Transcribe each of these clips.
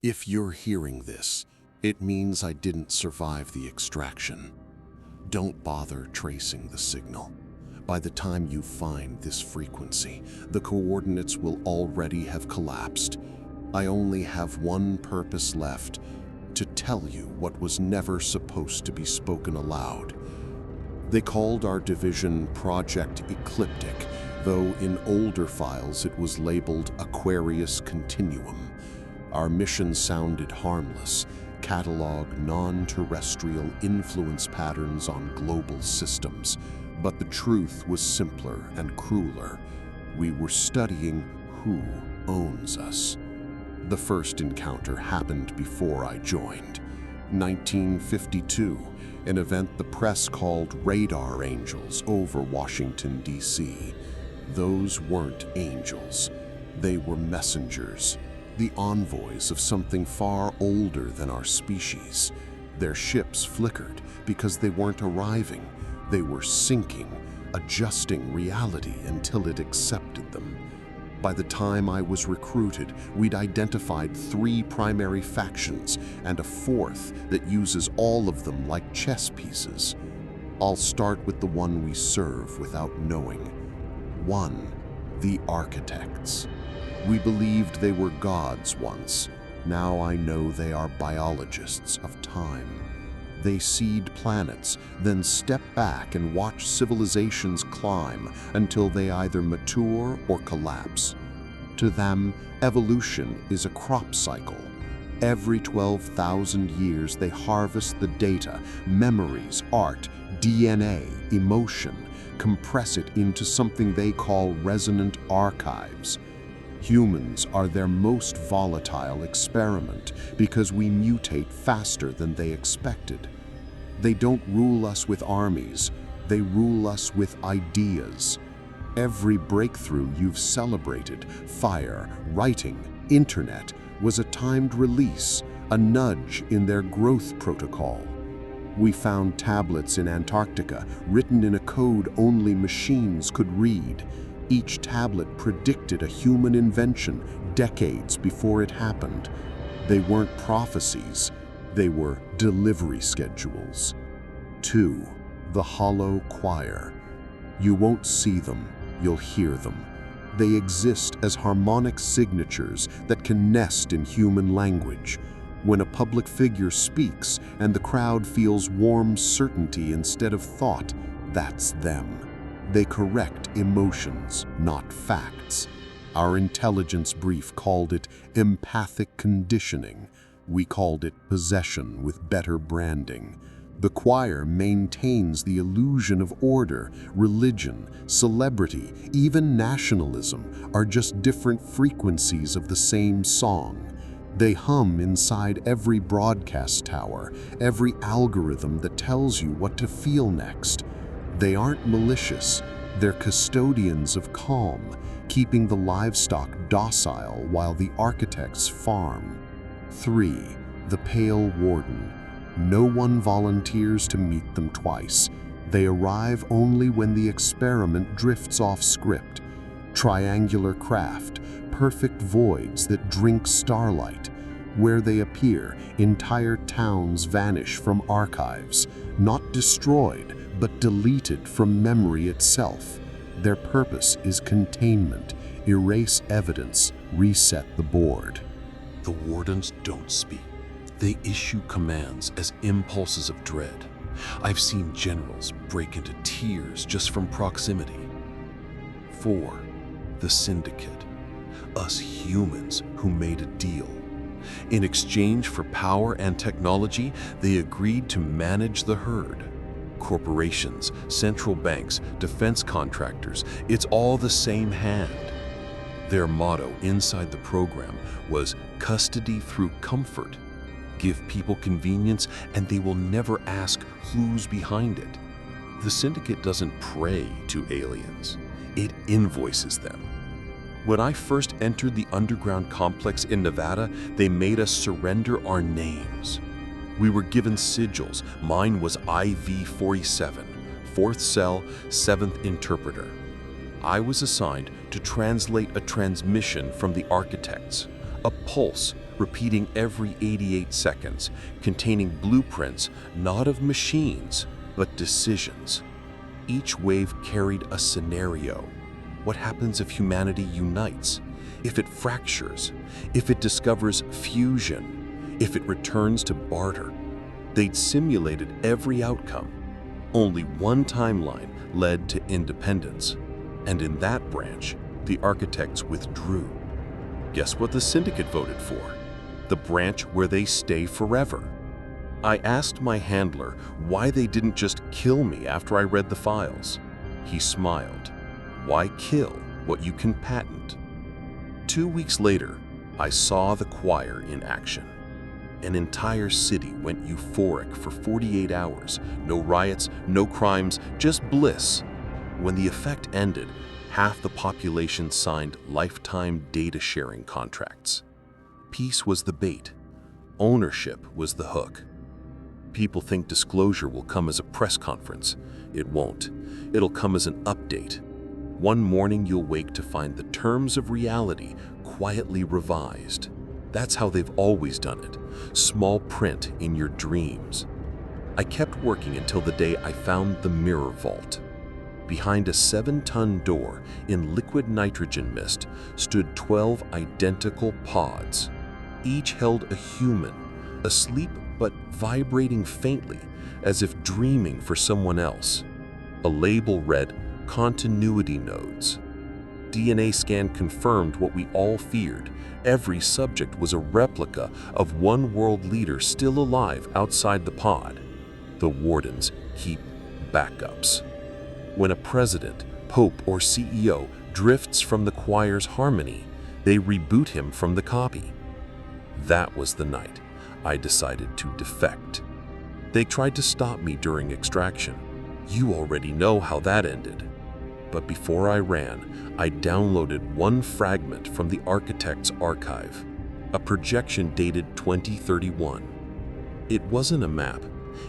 If you're hearing this, it means I didn't survive the extraction. Don't bother tracing the signal. By the time you find this frequency, the coordinates will already have collapsed. I only have one purpose left: to tell you what was never supposed to be spoken aloud. They called our division Project Ecliptic, though in older files it was labeled Aquarius Continuum. Our mission sounded harmless: catalog non-terrestrial influence patterns on global systems. But the truth was simpler and crueler. We were studying who owns us. The first encounter happened before I joined. 1952, an event the press called Radar Angels over Washington, D.C. Those weren't angels. They were messengers, the envoys of something far older than our species. Their ships flickered because they weren't arriving. They were sinking, adjusting reality until it accepted them. By the time I was recruited, we'd identified 3 primary factions and a 4th that uses all of them like chess pieces. I'll start with the one we serve without knowing. 1. The Architects. We believed they were gods once. Now I know they are biologists of time. They seed planets, then step back and watch civilizations climb until they either mature or collapse. To them, evolution is a crop cycle. Every 12,000 years they harvest the data, memories, art, DNA, emotion, compress it into something they call resonant archives. Humans are their most volatile experiment because we mutate faster than they expected. They don't rule us with armies, they rule us with ideas. Every breakthrough you've celebrated, fire, writing, internet, was a timed release, a nudge in their growth protocol. We found tablets in Antarctica written in a code only machines could read. Each tablet predicted a human invention decades before it happened. They weren't prophecies, they were delivery schedules. 2. The Hollow Choir. You won't see them, you'll hear them. They exist as harmonic signatures that can nest in human language. When a public figure speaks and the crowd feels warm certainty instead of thought, that's them. They correct emotions, not facts. Our intelligence brief called it empathic conditioning. We called it possession with better branding. The choir maintains the illusion of order. Religion, celebrity, even nationalism are just different frequencies of the same song. They hum inside every broadcast tower, every algorithm that tells you what to feel next. They aren't malicious, they're custodians of calm, keeping the livestock docile while the architects farm. 3. The Pale Warden. No one volunteers to meet them twice. They arrive only when the experiment drifts off script. Triangular craft, perfect voids that drink starlight. Where they appear, entire towns vanish from archives, not destroyed, but deleted from memory itself. Their purpose is containment, erase evidence, reset the board. The Wardens don't speak. They issue commands as impulses of dread. I've seen generals break into tears just from proximity. 4. The Syndicate. Us humans who made a deal. In exchange for power and technology, they agreed to manage the herd. Corporations, central banks, defense contractors, it's all the same hand. Their motto inside the program was custody through comfort. Give people convenience and they will never ask who's behind it. The Syndicate doesn't pray to aliens, it invoices them. When I first entered the underground complex in Nevada, they made us surrender our names. We were given sigils. Mine was IV-47, 4th cell, 7th interpreter. I was assigned to translate a transmission from the architects, a pulse, repeating every 88 seconds, containing blueprints not of machines, but decisions. Each wave carried a scenario. What happens if humanity unites? If it fractures? If it discovers fusion? If it returns to barter? They'd simulated every outcome. Only one timeline led to independence, and in that branch, the architects withdrew. Guess what the Syndicate voted for? The branch where they stay forever. I asked my handler why they didn't just kill me after I read the files. He smiled. Why kill what you can patent? 2 weeks later, I saw the choir in action. An entire city went euphoric for 48 hours. No riots, no crimes, just bliss. When the effect ended, half the population signed lifetime data sharing contracts. Peace was the bait. Ownership was the hook. People think disclosure will come as a press conference. It won't. It'll come as an update. One morning you'll wake to find the terms of reality quietly revised. That's how they've always done it. Small print in your dreams. I kept working until the day I found the mirror vault. Behind a 7-ton door in liquid nitrogen mist stood 12 identical pods. Each held a human, asleep but vibrating faintly, as if dreaming for someone else. A label read, "Continuity nodes." DNA scan confirmed what we all feared. Every subject was a replica of one world leader still alive outside the pod. The Wardens keep backups. When a president, pope, or CEO drifts from the choir's harmony, they reboot him from the copy. That was the night I decided to defect. They tried to stop me during extraction. You already know how that ended. But before I ran, I downloaded one fragment from the architect's archive, a projection dated 2031. It wasn't a map,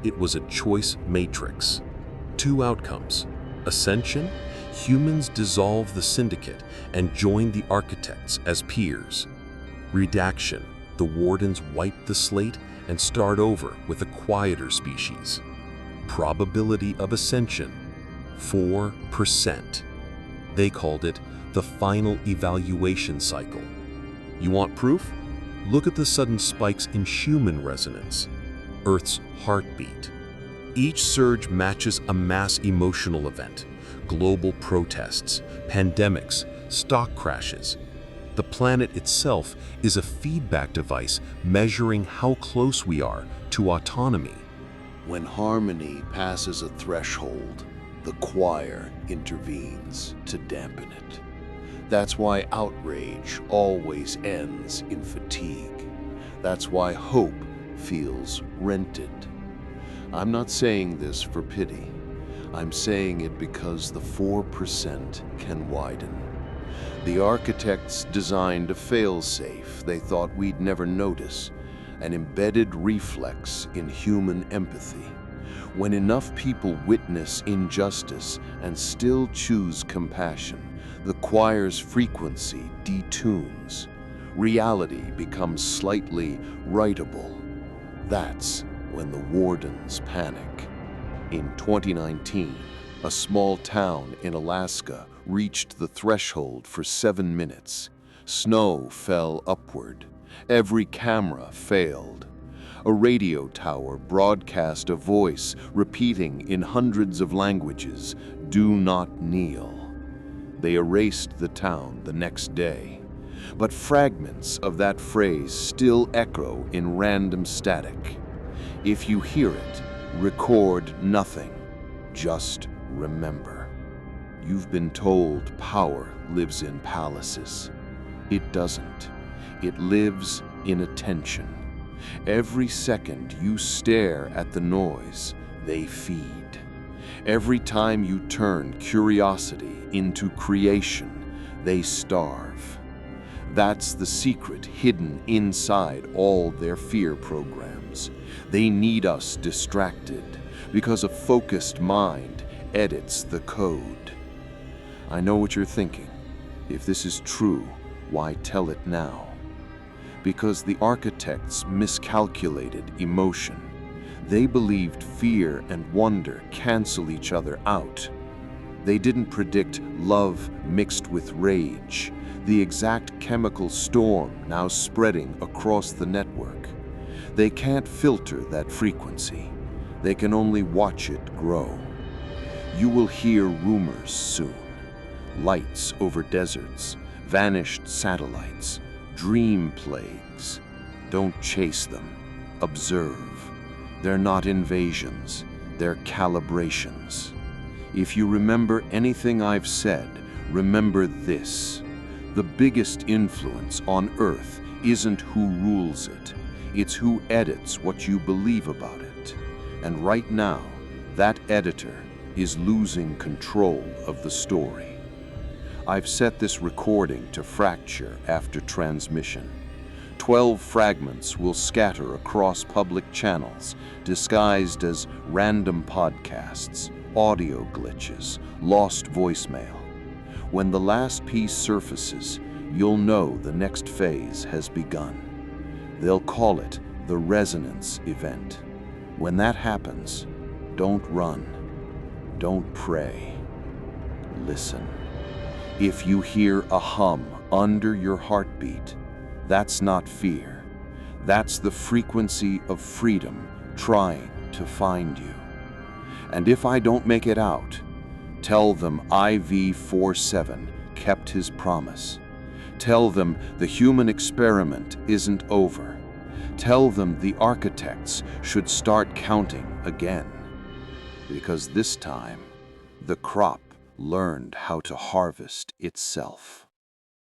it was a choice matrix. 2 outcomes. Ascension, humans dissolve the Syndicate and join the architects as peers. Redaction, the Wardens wipe the slate and start over with a quieter species. Probability of ascension, 4%. They called it the final evaluation cycle. You want proof? Look at the sudden spikes in human resonance, Earth's heartbeat. Each surge matches a mass emotional event, global protests, pandemics, stock crashes. The planet itself is a feedback device measuring how close we are to autonomy. When harmony passes a threshold, the choir intervenes to dampen it. That's why outrage always ends in fatigue. That's why hope feels rented. I'm not saying this for pity. I'm saying it because the 4% can widen. The architects designed a fail-safe they thought we'd never notice, an embedded reflex in human empathy. When enough people witness injustice and still choose compassion, the choir's frequency detunes. Reality becomes slightly writable. That's when the Wardens panic. In 2019, a small town in Alaska reached the threshold for 7 minutes. Snow fell upward. Every camera failed. A radio tower broadcast a voice repeating in hundreds of languages, "Do not kneel." They erased the town the next day, but fragments of that phrase still echo in random static. If you hear it, record nothing. Just remember. You've been told power lives in palaces. It doesn't. It lives in attention. Every second you stare at the noise, they feed. Every time you turn curiosity into creation, they starve. That's the secret hidden inside all their fear programs. They need us distracted because a focused mind edits the code. I know what you're thinking. If this is true, why tell it now? because the architects miscalculated emotion. They believed fear and wonder cancel each other out. They didn't predict love mixed with rage, the exact chemical storm now spreading across the network. They can't filter that frequency. They can only watch it grow. You will hear rumors soon. Lights over deserts, vanished satellites, dream plagues. Don't chase them. Observe. They're not invasions. They're calibrations. If you remember anything I've said, remember this. The biggest influence on Earth isn't who rules it. It's who edits what you believe about it. And right now, that editor is losing control of the story. I've set this recording to fracture after transmission. 12 fragments will scatter across public channels, disguised as random podcasts, audio glitches, lost voicemail. When the last piece surfaces, you'll know the next phase has begun. They'll call it the resonance event. When that happens, don't run, don't pray, listen. If you hear a hum under your heartbeat, that's not fear. That's the frequency of freedom trying to find you. And if I don't make it out, tell them IV-47 kept his promise. Tell them the human experiment isn't over. Tell them the architects should start counting again. Because this time, the crop learned how to harvest itself.